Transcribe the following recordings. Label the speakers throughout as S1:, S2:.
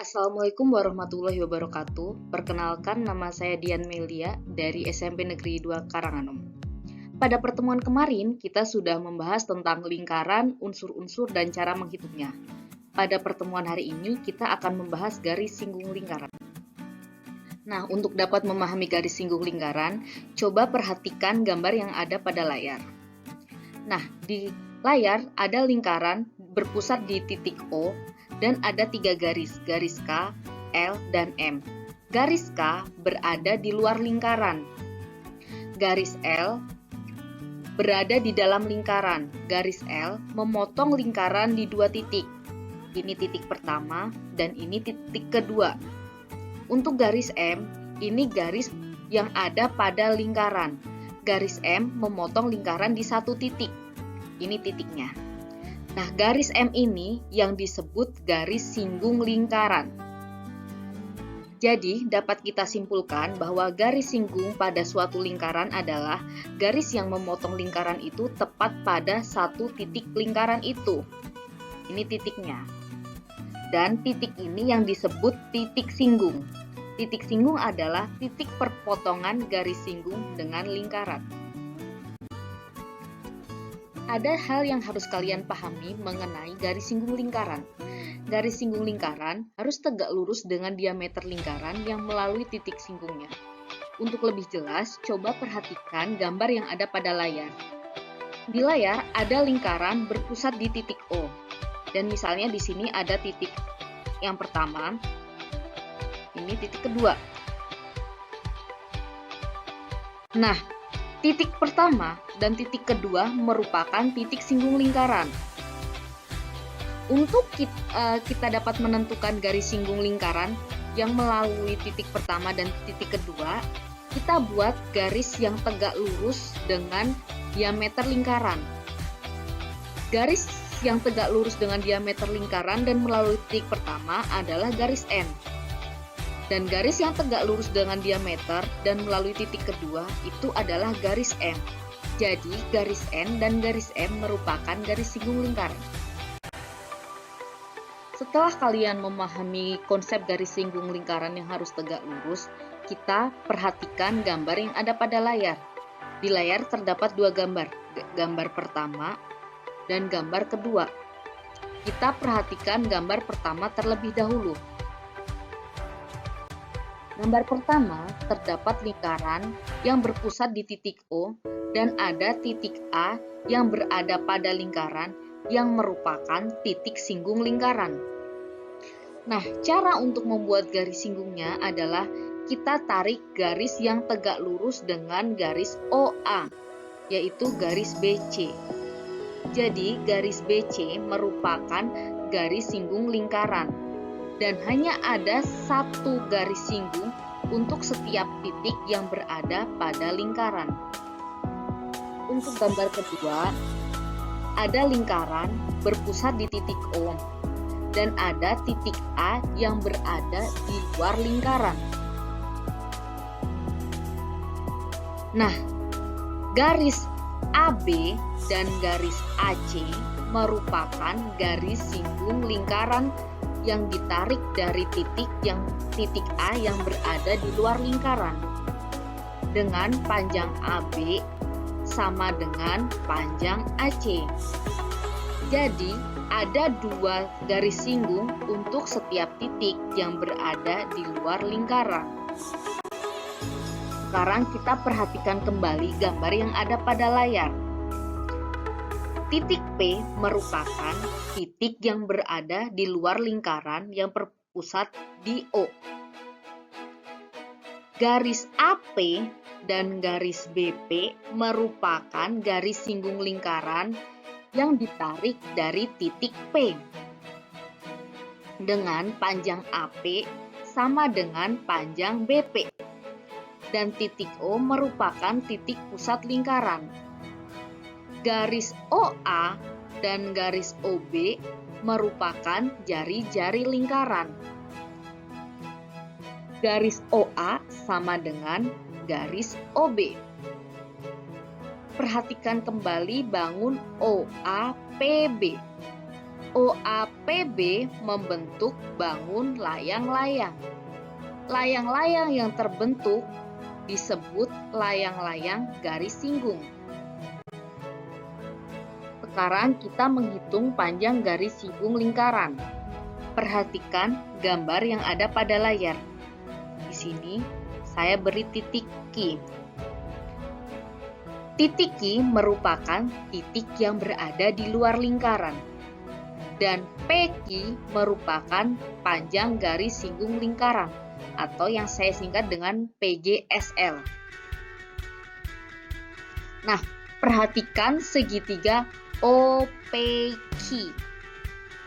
S1: Assalamualaikum warahmatullahi wabarakatuh. Perkenalkan, nama saya Dian Melia dari SMP Negeri 2 Karanganom. Pada pertemuan kemarin, kita sudah membahas tentang lingkaran, unsur-unsur, dan cara menghitungnya. Pada pertemuan hari ini, kita akan membahas garis singgung lingkaran. Nah, untuk dapat memahami garis singgung lingkaran, coba perhatikan gambar yang ada pada layar. Nah, di layar ada lingkaran berpusat di titik O, dan ada 3 garis, garis K, L, dan M. Garis K berada di luar lingkaran. Garis L berada di dalam lingkaran. Garis L memotong lingkaran di 2 titik. Ini titik pertama dan ini titik kedua. Untuk garis M, ini garis yang ada pada lingkaran. Garis M memotong lingkaran di 1 titik. Ini titiknya. Nah, garis M ini yang disebut garis singgung lingkaran. Jadi, dapat kita simpulkan bahwa garis singgung pada suatu lingkaran adalah garis yang memotong lingkaran itu tepat pada 1 titik lingkaran itu. Ini titiknya. Dan titik ini yang disebut titik singgung. Titik singgung adalah titik perpotongan garis singgung dengan lingkaran. Ada hal yang harus kalian pahami mengenai garis singgung lingkaran. Garis singgung lingkaran harus tegak lurus dengan diameter lingkaran yang melalui titik singgungnya. Untuk lebih jelas, coba perhatikan gambar yang ada pada layar. Di layar ada lingkaran berpusat di titik O. Dan misalnya di sini ada titik yang pertama, ini titik kedua. Nah, titik pertama dan titik kedua merupakan titik singgung lingkaran. Untuk kita dapat menentukan garis singgung lingkaran yang melalui titik pertama dan titik kedua, kita buat garis yang tegak lurus dengan diameter lingkaran. Garis yang tegak lurus dengan diameter lingkaran dan melalui titik pertama adalah garis N. Dan garis yang tegak lurus dengan diameter dan melalui titik kedua itu adalah garis M. Jadi, garis N dan garis M merupakan garis singgung lingkaran. Setelah kalian memahami konsep garis singgung lingkaran yang harus tegak lurus, kita perhatikan gambar yang ada pada layar. Di layar terdapat 2 gambar, gambar pertama dan gambar kedua. Kita perhatikan gambar pertama terlebih dahulu. Gambar pertama terdapat lingkaran yang berpusat di titik O dan ada titik A yang berada pada lingkaran yang merupakan titik singgung lingkaran. Nah, cara untuk membuat garis singgungnya adalah kita tarik garis yang tegak lurus dengan garis OA, yaitu garis BC. Jadi, garis BC merupakan garis singgung lingkaran. Dan hanya ada 1 garis singgung untuk setiap titik yang berada pada lingkaran. Untuk gambar kedua, ada lingkaran berpusat di titik O dan ada titik A yang berada di luar lingkaran. Nah, garis AB dan garis AC merupakan garis singgung lingkaran yang ditarik dari titik A yang berada di luar lingkaran dengan panjang AB sama dengan panjang AC. Jadi, ada 2 garis singgung untuk setiap titik yang berada di luar lingkaran. Sekarang kita perhatikan kembali gambar yang ada pada layar. Titik P merupakan titik yang berada di luar lingkaran yang berpusat di O. Garis AP dan garis BP merupakan garis singgung lingkaran yang ditarik dari titik P dengan panjang AP sama dengan panjang BP. Dan titik O merupakan titik pusat lingkaran. Garis OA dan garis OB merupakan jari-jari lingkaran. Garis OA sama dengan garis OB. Perhatikan kembali bangun OAPB. OAPB membentuk bangun layang-layang. Layang-layang yang terbentuk disebut layang-layang garis singgung. Sekarang kita menghitung panjang garis singgung lingkaran. Perhatikan gambar yang ada pada layar. Di sini saya beri titik Q. Titik Q merupakan titik yang berada di luar lingkaran. Dan PQ merupakan panjang garis singgung lingkaran atau yang saya singkat dengan PGSL. Nah, perhatikan segitiga OPQ.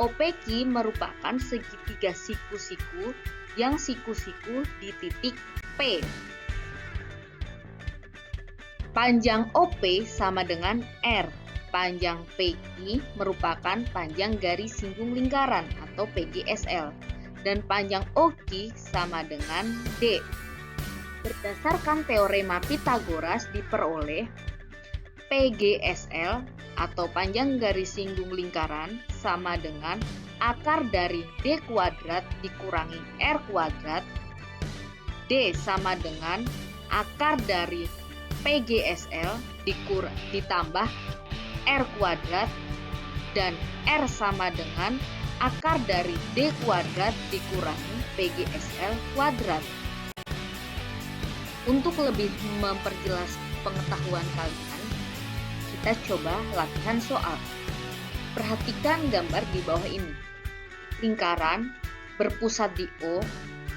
S1: OPQ merupakan segitiga siku-siku yang siku-siku di titik P. Panjang OP sama dengan R. Panjang PQ merupakan panjang garis singgung lingkaran atau PGSL. Dan panjang OQ sama dengan D. Berdasarkan teorema Pythagoras diperoleh PGSL atau panjang garis singgung lingkaran sama dengan akar dari D kuadrat dikurangi R kuadrat. D sama dengan akar dari PGSL ditambah R kuadrat, dan R sama dengan akar dari D kuadrat dikurangi PGSL kuadrat. Untuk lebih memperjelas pengetahuan kalian, kita coba latihan soal. Perhatikan gambar di bawah ini. Lingkaran berpusat di O,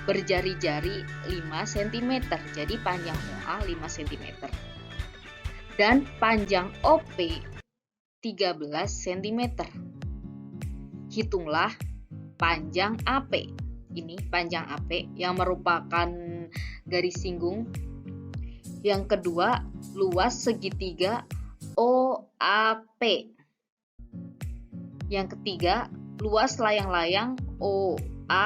S1: berjari-jari 5 cm, jadi panjang OA 5 cm. Dan panjang OP 13 cm. Hitunglah panjang AP. Ini panjang AP yang merupakan garis singgung. Yang kedua, luas segitiga OAP. Yang ketiga, luas layang-layang OAPB.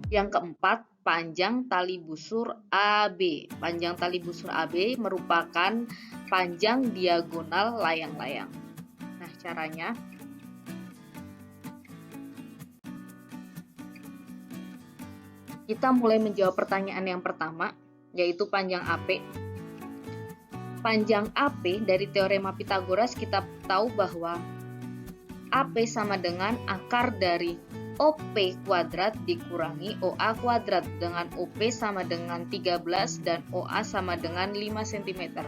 S1: Yang keempat, panjang tali busur AB. Panjang tali busur AB merupakan panjang diagonal layang-layang. Nah, caranya kita mulai menjawab pertanyaan yang pertama, yaitu panjang AP. Panjang AP dari teorema Pythagoras kita tahu bahwa AP sama dengan akar dari OP kuadrat dikurangi OA kuadrat, dengan OP sama dengan 13 dan OA sama dengan 5 cm.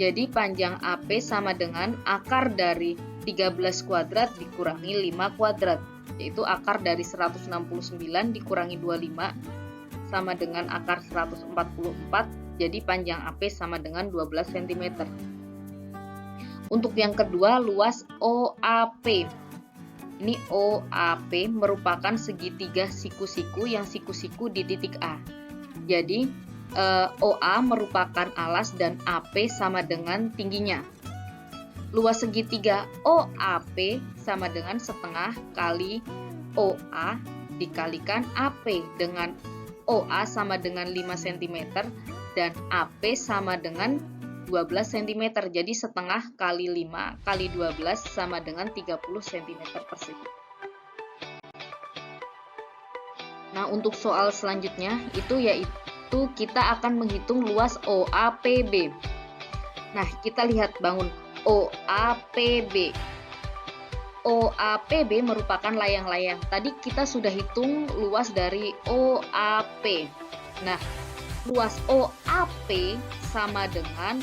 S1: Jadi panjang AP sama dengan akar dari 13 kuadrat dikurangi 5 kuadrat, yaitu akar dari 169 dikurangi 25 sama dengan akar 144, jadi panjang AP sama dengan 12 cm. Untuk yang kedua, luas OAP. Ini OAP merupakan segitiga siku-siku yang siku-siku di titik A. Jadi OA merupakan alas dan AP sama dengan tingginya. Luas segitiga OAP sama dengan setengah kali OA dikalikan AP, dengan OA sama dengan 5 cm dan AP sama dengan 12 cm, jadi setengah kali 5 kali 12 sama dengan 30 cm persegi. Nah, untuk soal selanjutnya yaitu kita akan menghitung luas OAPB. Nah, kita lihat bangun OAPB. OAPB merupakan layang-layang. Tadi kita sudah hitung luas dari OAP. Nah, luas OAP sama dengan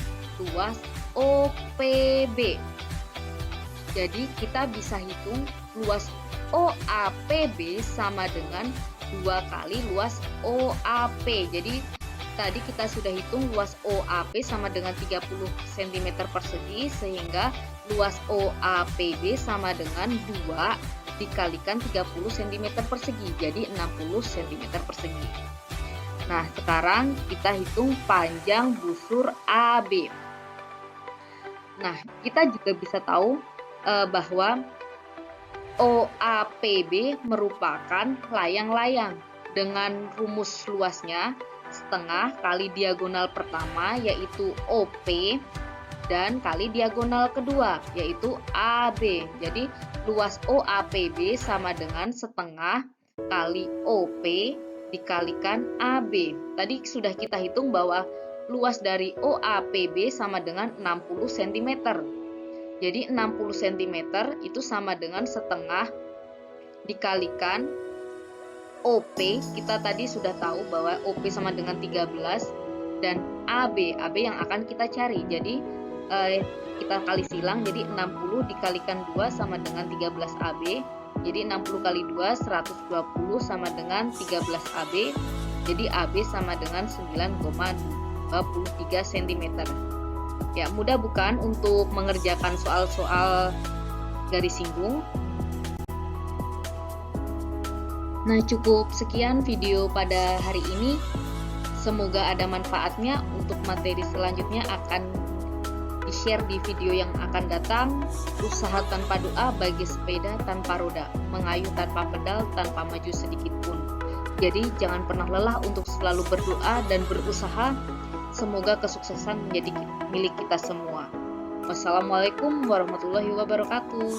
S1: luas OPB. Jadi kita bisa hitung luas OAPB sama dengan 2 kali luas OAP. Jadi tadi kita sudah hitung luas OAP sama dengan 30 cm persegi, sehingga luas OAPB sama dengan 2 dikalikan 30 cm persegi, jadi 60 cm persegi. Nah, sekarang kita hitung panjang busur AB. Nah, kita juga bisa tahu bahwa OAPB merupakan layang-layang dengan rumus luasnya setengah kali diagonal pertama, yaitu OP dan kali diagonal kedua, yaitu AB. Jadi luas OAPB sama dengan setengah kali OP dikalikan AB. Tadi sudah kita hitung bahwa luas dari OAPB sama dengan 60 cm. Jadi 60 cm itu sama dengan setengah dikalikan OP. Kita tadi sudah tahu bahwa OP sama dengan 13 dan AB yang akan kita cari. Jadi kita kali silang, jadi 60 dikalikan 2 sama dengan 13 AB. Jadi 60 kali 2 120 sama dengan 13 AB. Jadi AB sama dengan 9,23 cm. Ya, mudah bukan untuk mengerjakan soal-soal garis singgung? Nah, cukup sekian video pada hari ini. Semoga ada manfaatnya. Untuk materi selanjutnya akan di-share di video yang akan datang. Usaha tanpa doa bagi sepeda tanpa roda, mengayuh tanpa pedal, tanpa maju sedikit pun. Jadi jangan pernah lelah untuk selalu berdoa dan berusaha. Semoga kesuksesan menjadi milik kita semua. Wassalamualaikum warahmatullahi wabarakatuh.